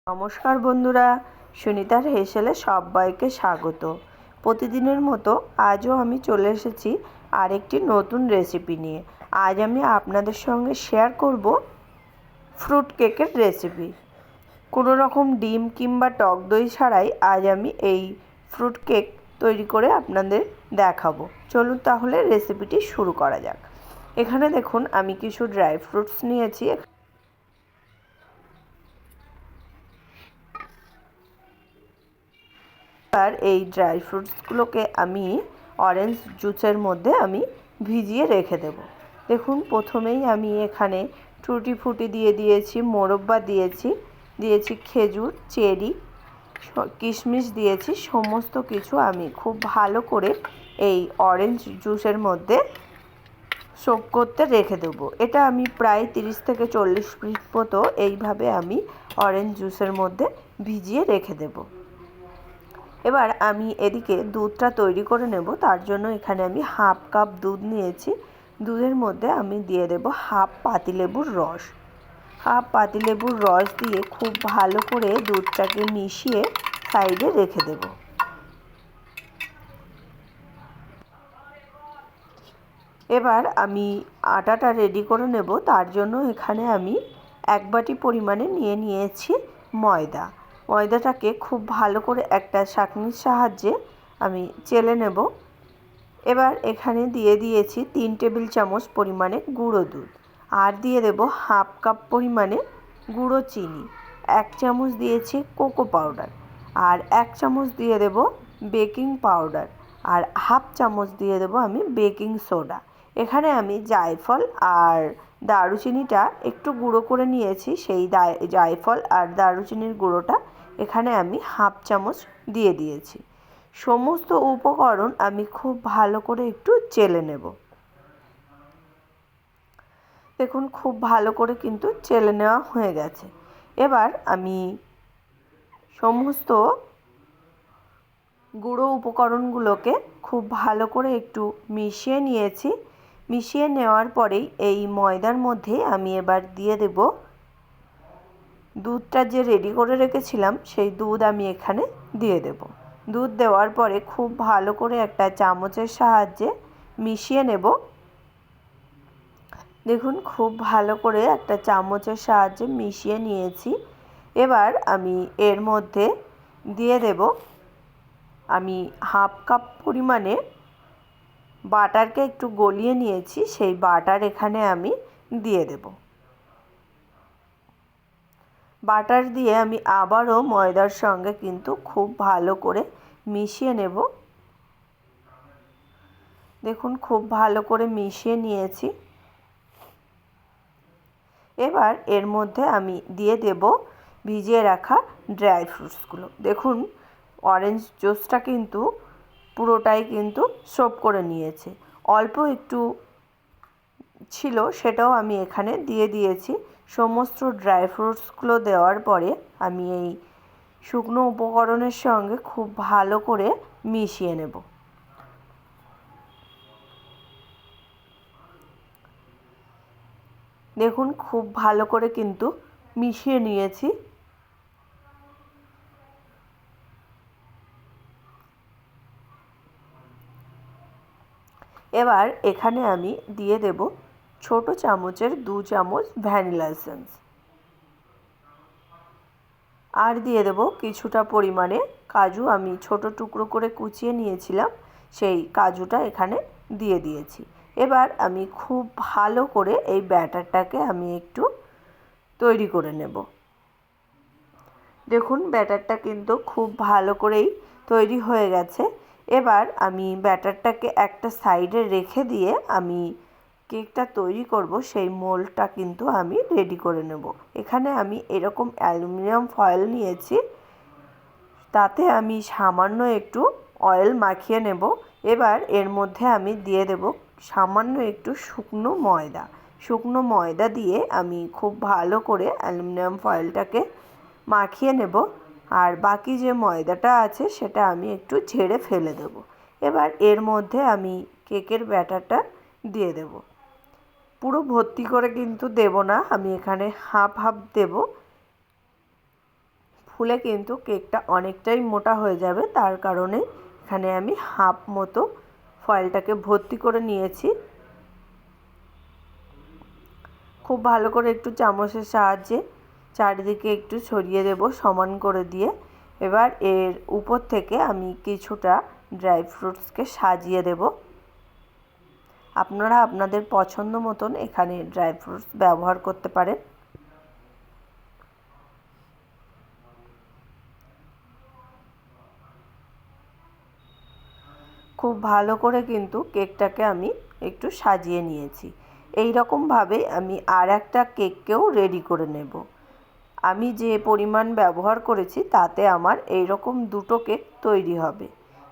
নমস্কার বন্ধুরা, সুনিতার হেসেলে সবাইকে স্বাগত। প্রতিদিনের মতো আজও আমি চলে এসেছি আরেকটি নতুন রেসিপি নিয়ে। আজ আমি আপনাদের সঙ্গে শেয়ার করব ফ্রুট কেকের রেসিপি। কোনো রকম ডিম কিংবা টক দই ছাড়াই আজ আমি এই ফ্রুট কেক তৈরি করে আপনাদের দেখাবো। চলুন তাহলে রেসিপিটি শুরু করা যাক। এখানে দেখুন আমি কিছু ড্রাই ফ্রুটস নিয়েছি। আর এই ড্রাই ফ্রুটসগুলোকে আমি অরেঞ্জ জুসের মধ্যে আমি ভিজিয়ে রেখে দেব। দেখুন প্রথমেই আমি এখানে টুটি ফুটি দিয়ে দিয়েছি, মোরব্বা দিয়েছি খেজুর, চেরি, কিশমিশ দিয়েছি। সমস্ত কিছু আমি খুব ভালো করে এই অরেঞ্জ জুসের মধ্যে সোক করতে রেখে দেবো। এটা আমি প্রায় 30 থেকে 40 মিনিট মতো এইভাবে আমি অরেঞ্জ জুসের মধ্যে ভিজিয়ে রেখে দেবো। এবার আমি এদিকে দুধটা তৈরি করে নেব। তার জন্য এখানে আমি হাফ কাপ দুধ নিয়েছি। দুধের মধ্যে আমি দিয়ে দেব হাফ পাতিলেবুর রস। হাফ পাতিলেবুর রস দিয়ে খুব ভালো করে দুধটাকে মিশিয়ে সাইডে রেখে দেব। এবার আমি আটাটা রেডি করে নেব। তার জন্য এখানে আমি 1 বাটি পরিমাণে নিয়েছি ময়দা। ময়দাটাকে খুব ভালো করে একটা ছাঁকনির সাহায্যে আমি চেলে নেব। এবার এখানে দিয়ে দিয়েছি 3 টেবিল চামচ পরিমাণে গুঁড়ো দুধ, আর দিয়ে দেব হাফ কাপ পরিমাণে গুঁড়ো চিনি, 1 চামচ দিয়েছি কোকো পাউডার, আর 1 চামচ দিয়ে দেব বেকিং পাউডার, আর হাফ চামচ দিয়ে দেব আমি বেকিং সোডা। এখানে আমি জায়ফল আর দারুচিনিটা একটু গুঁড়ো করে নিয়েছি। সেই জায়ফল আর দারুচিনির গুঁড়োটা এখানে আমি হাফ চামচ দিয়ে দিয়েছি। সমস্ত উপকরণ আমি খুব ভালো করে একটু চেলে নেব। দেখুন খুব ভালো করে কিন্তু চেলে নেওয়া হয়ে গেছে। এবার আমি সমস্ত গুঁড়ো উপকরণগুলোকে খুব ভালো করে একটু মিশিয়ে নিয়েছি। মিশিয়ে নেওয়ার পরেই এই ময়দার মধ্যে আমি এবার দিয়ে দেব দুধটা যে রেডি করে রেখেছিলাম, সেই দুধ আমি এখানে দিয়ে দেব। দুধ দেওয়ার পরে খুব ভালো করে একটা চামচের সাহায্যে মিশিয়ে নেব। দেখুন খুব ভালো করে একটা চামচের সাহায্যে মিশিয়ে নিয়েছি। এবার আমি এর মধ্যে দিয়ে দেব আমি হাফ কাপ পরিমাণে বাটারকে একটু গলিয়ে নিয়েছি, সেই বাটার এখানে আমি দিয়ে দেব। বাটার দিয়ে আমি আবারও ময়দার সঙ্গে কিন্তু খুব ভালো করে মিশিয়ে নেব। দেখুন খুব ভালো করে মিশিয়ে নিয়েছি। এবার এর মধ্যে আমি দিয়ে দেব ভিজিয়ে রাখা ড্রাই ফ্রুটসগুলো। দেখুন অরেঞ্জ জুসটা কিন্তু পুরোটাই কিন্তু সোক করে নিয়েছে। অল্প একটু ছিল, সেটাও আমি এখানে দিয়ে দিয়েছি। সমস্ত ড্রাই ফ্রুটসগুলো দেওয়ার পরে আমি এই শুকনো উপকরণের সঙ্গে খুব ভালো করে মিশিয়ে নেব। দেখুন খুব ভালো করে কিন্তু মিশিয়ে নিয়েছি। এবার এখানে আমি দিয়ে দেব ছোট চামচের 2 চামচ ভ্যানিলা এসেন্স, আর দিয়ে দেব কিছুটা পরিমাণে কাজু। আমি ছোট টুকরো করে কুচিয়ে নিয়েছিলাম, সেই কাজুটা এখানে দিয়ে দিয়েছি। এবার আমি খুব ভালো করে এই ব্যাটারটাকে আমি একটু তৈরি করে নেব। দেখুন ব্যাটারটা কিন্তু খুব ভালো করেই তৈরি হয়ে গেছে। এবার আমি ব্যাটারটাকে একটা সাইডে রেখে দিয়ে আমি কেকটা তৈরি করব, সেই মোল্ডটা কিন্তু আমি রেডি করে নেব। এখানে আমি এরকম অ্যালুমিনিয়াম ফয়েল নিয়েছি, তাতে আমি সামান্য একটু অয়েল মাখিয়ে নেব। এবার এর মধ্যে আমি দিয়ে দেব সামান্য একটু শুকনো ময়দা দিয়ে আমি খুব ভালো করে অ্যালুমিনিয়াম ফয়েলটাকে মাখিয়ে নেব। আর বাকি যে ময়দাটা আছে সেটা আমি একটু ঝেড়ে ফেলে দেব। এবার এর মধ্যে আমি কেকের ব্যাটারটা দিয়ে দেব। পুরো ভর্তি করে কিন্তু দেব না, আমি এখানে হাফ হাফ দেব। ফুলে কিন্তু কেকটা অনেকটাই মোটা হয়ে যাবে, তার কারণে এখানে আমি হাফ মতো ফয়েলটাকে ভর্তি করে নিয়েছি। খুব ভালো করে একটু চামচের সাহায্যে চারিদিকে একটু ছড়িয়ে দেব সমান করে দিয়ে। এবার এর উপর থেকে আমি কিছুটা ড্রাই ফ্রুটসকে সাজিয়ে দেব। আপনারা আপনাদের পছন্দ মতন এখানে ড্রাই ফ্রুটস ব্যবহার করতে পারেন। খুব ভালো করে কিন্তু কেকটাকে আমি একটু সাজিয়ে নিয়েছি। এই রকমভাবে আমি আর একটা কেককেও রেডি করে নেব। আমি যে পরিমাণ ব্যবহার করেছি তাতে আমার এই রকম দুটো কেক তৈরি হবে।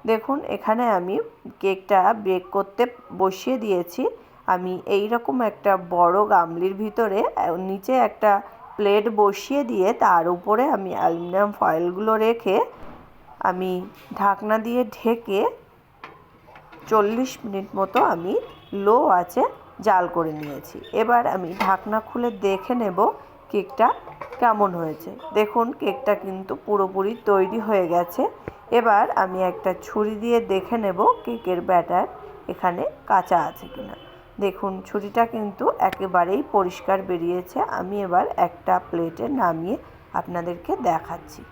দেখুন এখানে আমি কেকটা বেক করতে বসিয়ে দিয়েছি। আমি এই রকম একটা বড় গামলির ভিতরে নিচে একটা প্লেট বসিয়ে দিয়ে তার উপরে আমি অ্যালুমিনিয়াম ফয়েলগুলো রেখে আমি ঢাকনা দিয়ে ঢেকে 40 মিনিট মতো আমি লো আঁচে জাল করে নিয়েছি। এবার আমি ঢাকনা খুলে দেখে নেব কেকটা কেমন হয়েছে। দেখুন কেকটা কিন্তু পুরোপুরি তৈরি হয়ে গেছে। এবার আমি একটা ছুরি দিয়ে দেখে নেব কেকের ব্যাটার এখানে কাঁচা আছে কিনা। দেখুন ছুরিটা কিন্তু একেবারেই পরিষ্কার বেরিয়েছে। আমি এবার একটা প্লেটে নামিয়ে আপনাদেরকে দেখাচ্ছি।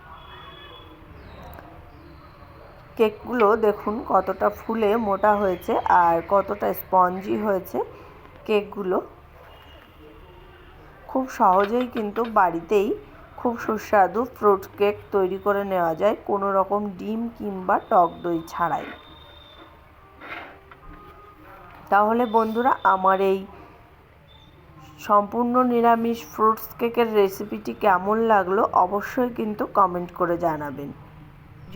কেকগুলো দেখুন কতটা ফুলে মোটা হয়েছে আর কতটা স্পঞ্জি হয়েছে কেকগুলো। খুব সহজেই কিন্তু বাড়িতেই খুব সুস্বাদু ফ্রুট কেক তৈরি করে নেওয়া যায় কোনো রকম ডিম কিংবা টক দই ছাড়াই। তাহলে বন্ধুরা আমার এই সম্পূর্ণ নিরামিষ ফ্রুটস কেকের রেসিপিটি কেমন লাগলো অবশ্যই কিন্তু কমেন্ট করে জানাবেন।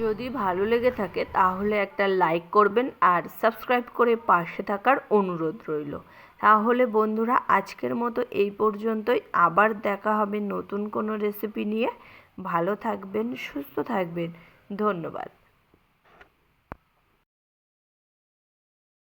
যদি ভালো লেগে থাকে তাহলে একটা লাইক করবেন আর সাবস্ক্রাইব করে পাশে থাকার অনুরোধ রইল। তাহলে বন্ধুরা আজকের মতো এই পর্যন্তই। আবার দেখা হবে নতুন কোনো রেসিপি নিয়ে। ভালো থাকবেন, সুস্থ থাকবেন। ধন্যবাদ।